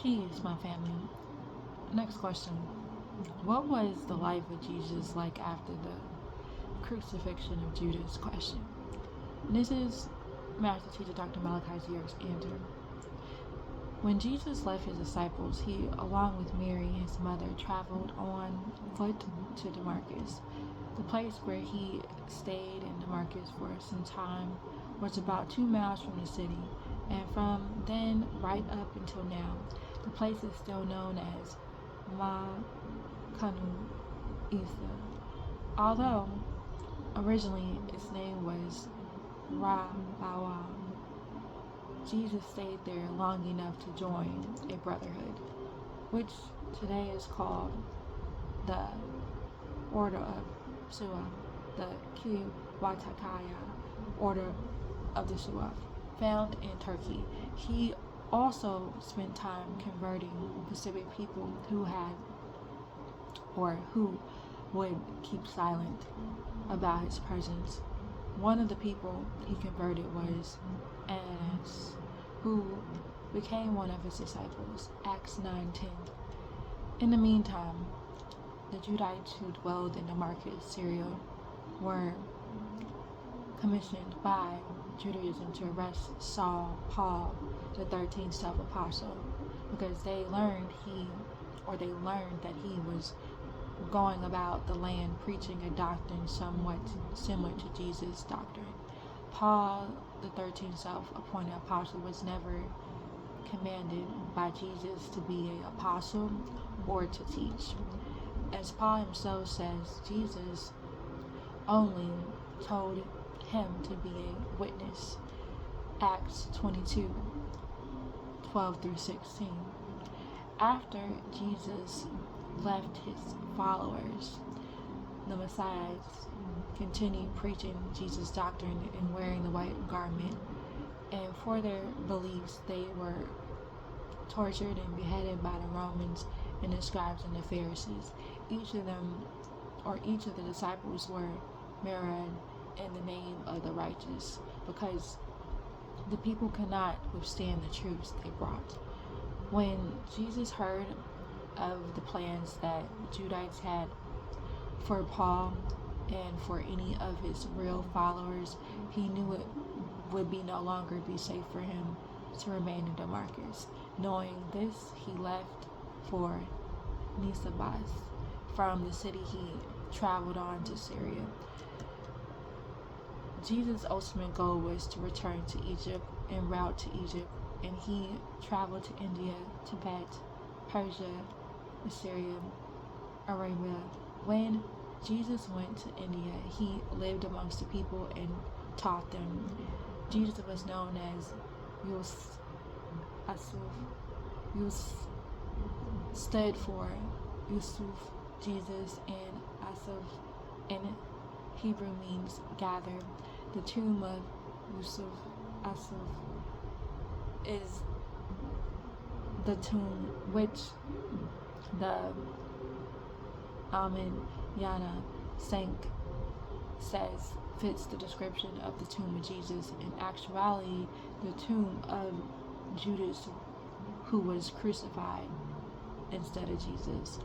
Peace, my family. Next question. What was the life of Jesus like after the crucifixion of Judas? Question. This is Master Teacher Dr. Malachi's year's answer. When Jesus left his disciples, he, along with Mary, his mother, traveled on foot to Damascus. The place where he stayed in Damascus for some time was about 2 miles from the city, and from then right up until now, the place is still known as Kanu Isa, although originally its name was Rabawa. Jesus stayed there long enough to join a brotherhood, which today is called the Order of Suaf, the Kiwatakaya Order of the Suaf, found in Turkey. He also spent time converting Pacific people who would keep silent about his presence. One of the people he converted was Ananias, who became one of his disciples, Acts 9:10. In the meantime, the Judites who dwelled in Damascus, Syria, were commissioned by Judaism to arrest Paul, the 13th self-apostle, because they learned that he was going about the land preaching a doctrine somewhat similar to Jesus' doctrine. Paul, the 13th self-appointed apostle, was never commanded by Jesus to be an apostle or to teach. As Paul himself says, Jesus only told him to be a witness. Acts 22:12-16. After Jesus left his followers, the Messiahs continued preaching Jesus' doctrine and wearing the white garment, and for their beliefs they were tortured and beheaded by the Romans and the scribes and the Pharisees. Each of the disciples were martyred in the name of the righteous, because the people could not withstand the truths they brought. When Jesus heard of the plans that Judites had for Paul and for any of his real followers, he knew it would no longer be safe for him to remain in Damascus. Knowing this, he left for Nisabas. From the city he traveled on to Syria. Jesus' ultimate goal was to return to Egypt en route to Egypt, and he traveled to India, Tibet, Persia, Assyria, Arabia. When Jesus went to India, he lived amongst the people and taught them. Jesus was known as Yus stood for Yusuf, Jesus, and Asaf in Hebrew means gather. The tomb of Yusuf Asaf is the tomb which the Ahmed Yana Sank says fits the description of the tomb of Jesus. In actuality, the tomb of Judas, who was crucified instead of Jesus.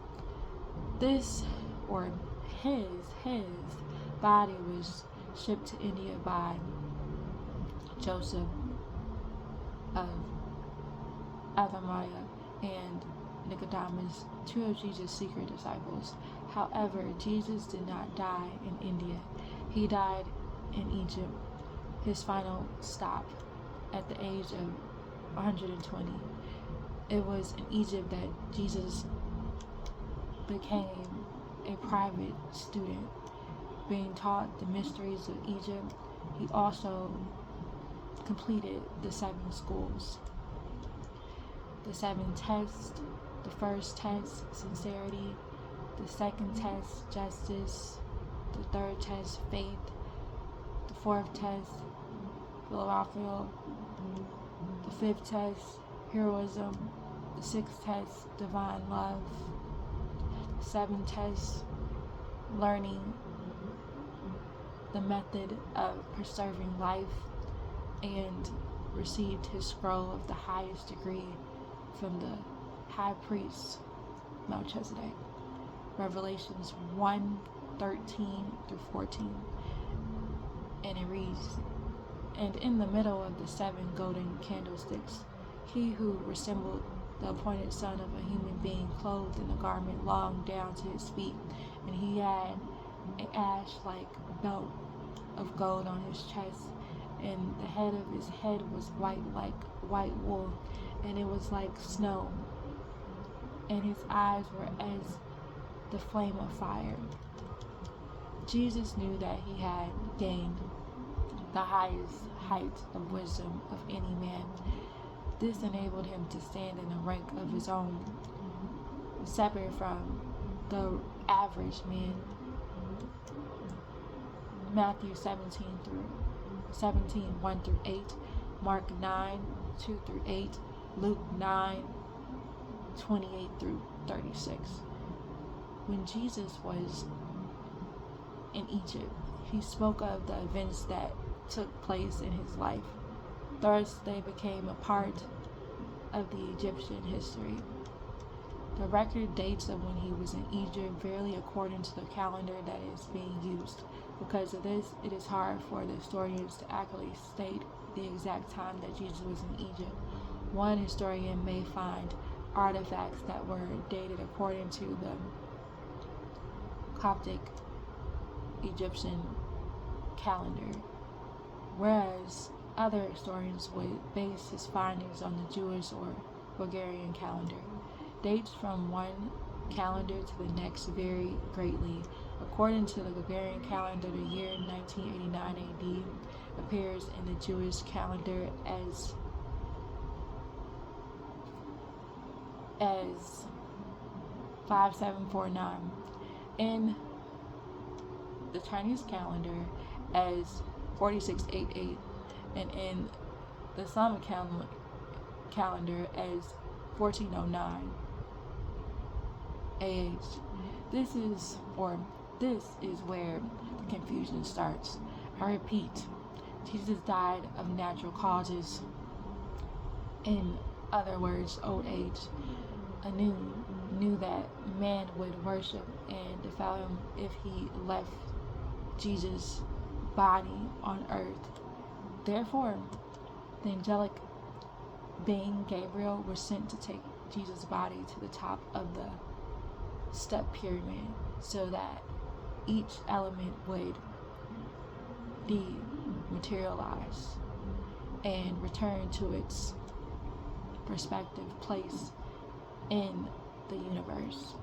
His body was shipped to India by Joseph of Arimathea and Nicodemus, 2 of Jesus' secret disciples. However, Jesus did not die in India. He died in Egypt, his final stop, at the age of 120. It was in Egypt that Jesus became a private student, being taught the mysteries of Egypt. He also completed the 7 schools. The 7 tests: the first test, sincerity; the second test, justice; the third test, faith; the fourth test, philosophia; the fifth test, heroism; the sixth test, divine love; the seventh test, learning the method of preserving life, and received his scroll of the highest degree from the high priest Melchizedek. Revelations 1:13-14. And it reads, "And in the middle of the 7 golden candlesticks, he who resembled the appointed son of a human being, clothed in a garment long down to his feet, and he had an ash-like belt of gold on his chest, and the head of his head was white like white wool, and it was like snow, and his eyes were as the flame of fire." Jesus knew that he had gained the highest height of wisdom of any man. This enabled him to stand in a rank of his own, separate from the average man. Matthew 17:1-8, Mark 9:2-8, Luke 9:28-36. When Jesus was in Egypt, he spoke of the events that took place in his life. Thus, they became a part of the Egyptian history. The record dates of when he was in Egypt vary according to the calendar that is being used. Because of this, it is hard for the historians to accurately state the exact time that Jesus was in Egypt. One historian may find artifacts that were dated according to the Coptic Egyptian calendar, whereas other historians would base his findings on the Jewish or Bulgarian calendar. Dates from one calendar to the next vary greatly. According to the Bulgarian calendar, the year 1989 AD appears in the Jewish calendar as 5749, in the Chinese calendar as 4688, and in the Islamic calendar as 1409 AH. This is where the confusion starts. I repeat, Jesus died of natural causes. In other words, old age. Knew that man would worship and defile him if he left Jesus' body on earth. Therefore, the angelic being Gabriel was sent to take Jesus' body to the top of the step pyramid so that each element would dematerialize and return to its respective place in the universe.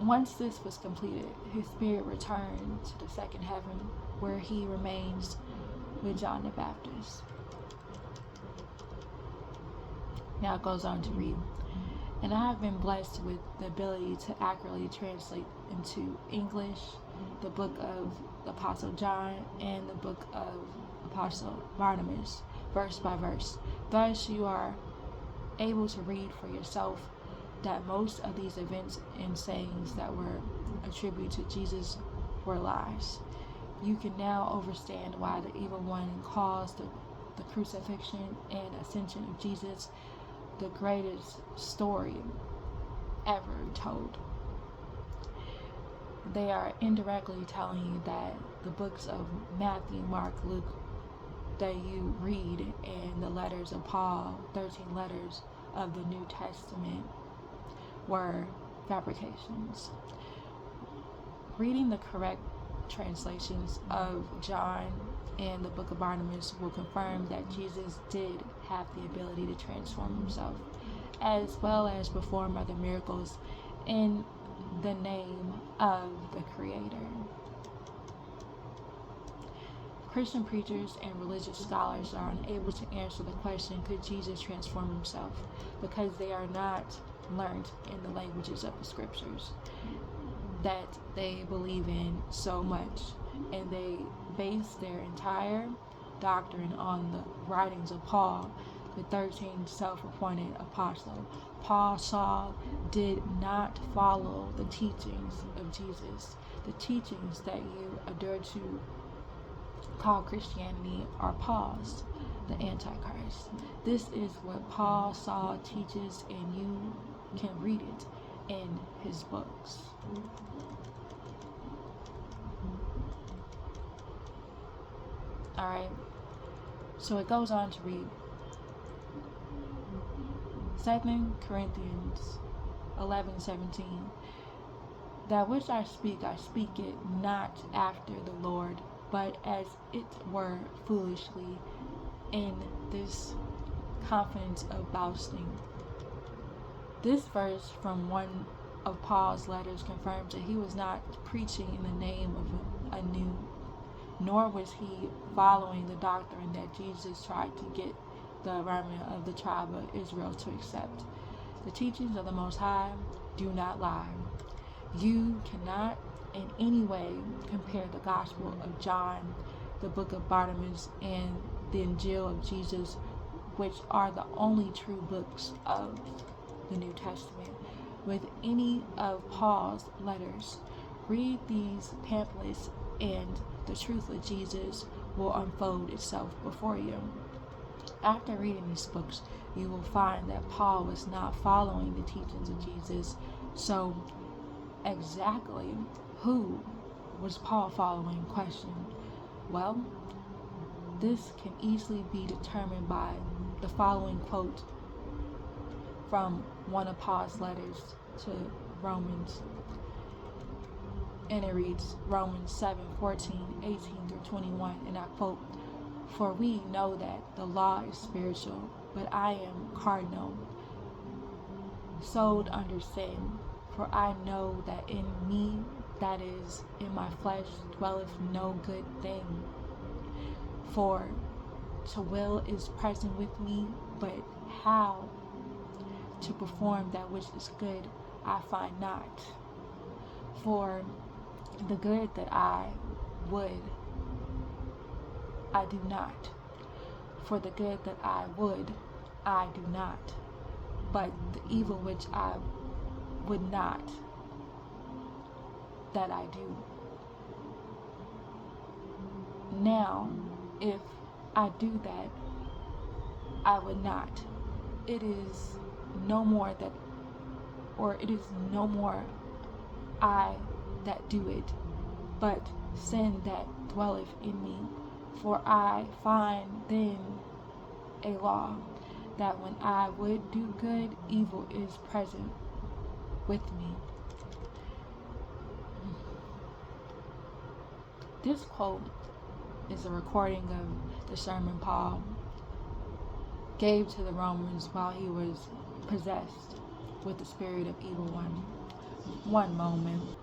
Once this was completed, his spirit returned to the second heaven, where he remains with John the Baptist. Now it goes on to read, "And I have been blessed with the ability to accurately translate into English the book of the Apostle John and the book of Apostle Barnabas, verse by verse. Thus you are able to read for yourself that most of these events and sayings that were attributed to Jesus were lies. You can now understand why the evil one calls the crucifixion and ascension of Jesus the greatest story ever told. They are indirectly telling you that the books of Matthew, Mark, Luke that you read, and the letters of Paul, 13 letters of the New Testament, were fabrications. Reading the correct translations of John and the book of Barnabas will confirm that Jesus did have the ability to transform himself, as well as perform other miracles in the name of the Creator. Christian preachers and religious scholars are unable to answer the question, could Jesus transform himself? Because they are not learned in the languages of the scriptures that they believe in so much, and they base their entire doctrine on the writings of Paul, the 13 self-appointed apostle. Saul did not follow the teachings of Jesus. The teachings that you adore to call Christianity are Paul's. the Antichrist. This is what Paul saw, teaches, and you can read it in his books. Alright, so it goes on to read 2 Corinthians 11:17. That which I speak it not after the Lord, but as it were foolishly, in this confidence of boasting. This verse from one of Paul's letters confirms that he was not preaching in the name of a new, nor was he following the doctrine that Jesus tried to get the remnant of the tribe of Israel to accept. The teachings of the Most High do not lie. You cannot in any way compare the Gospel of John, the book of Barnabas, and the Injil of Jesus, which are the only true books of the New Testament, with any of Paul's letters. Read these pamphlets and the truth of Jesus will unfold itself before you. After reading these books, you will find that Paul was not following the teachings of Jesus. So exactly who was Paul following? Question. Well, this can easily be determined by the following quote from one of Paul's letters to Romans. And it reads Romans 7:14-18-21, and I quote, "For we know that the law is spiritual, but I am carnal, sold under sin. For I know that in me, that is, in my flesh, dwelleth no good thing. For to will is present with me, but how to perform that which is good I find not. For the good that I would, I do not. For the good that I would, I do not. But the evil which I would not, that I do. Now, if I do that, I would not. It is no more I that do it, but sin that dwelleth in me. For I find then a law, that when I would do good, evil is present with me." This quote is a recording of the sermon Paul gave to the Romans while he was possessed with the spirit of evil one. One moment.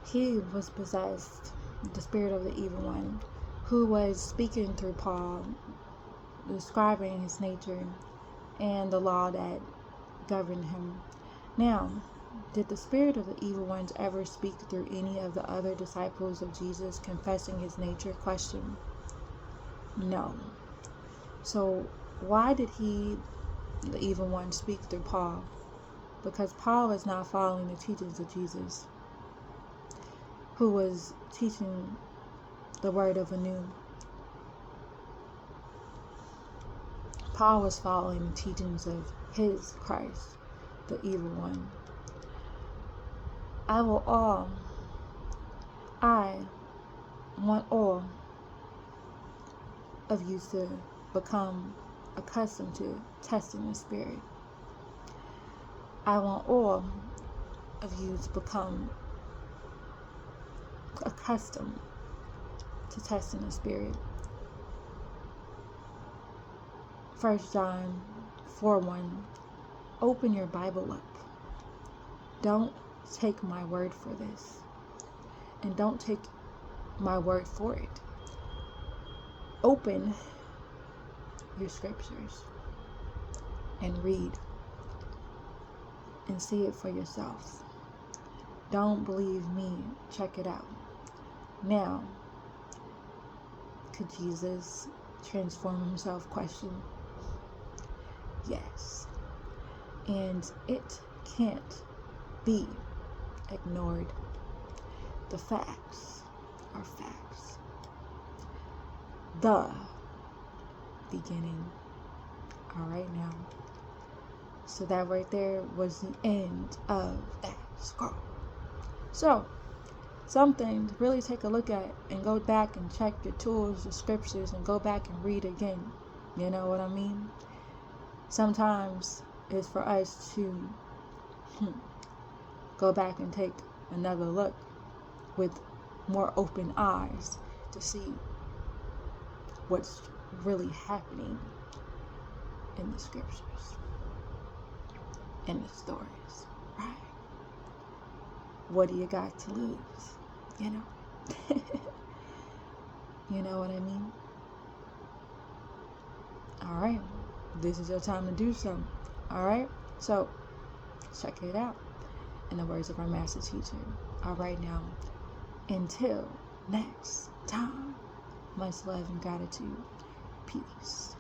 He was possessed with the spirit of the evil one, who was speaking through Paul, describing his nature and the law that governed him. Now, did the spirit of the evil ones ever speak through any of the other disciples of Jesus confessing his nature? Question. No. So why did the evil one, speak through Paul? Because Paul was not following the teachings of Jesus, who was teaching the word of anew. Paul was following the teachings of his Christ, the evil one. I want all of you to become accustomed to testing the spirit. I want all of you to become accustomed to testing the spirit. 1 John 4:1. Open your Bible up. Don't take my word for this, and don't take my word for it. Open your scriptures and read and see it for yourself. Don't believe me, check it out. Now, could Jesus transform himself? Question. Yes. And it can't be ignored. The facts are facts. the beginning. All right now. So that right there was the end of that scroll. So, something to really take a look at and go back and check your tools, your scriptures, and go back and read again. You know what I mean? Sometimes it's for us to go back and take another look with more open eyes to see what's really happening in the scriptures, in the stories, right? What do you got to lose? You know? You know what I mean? Alright, this is your time to do so. Alright, so check it out. In the words of our master teacher. Alright now, until next time, much love and gratitude. Peace.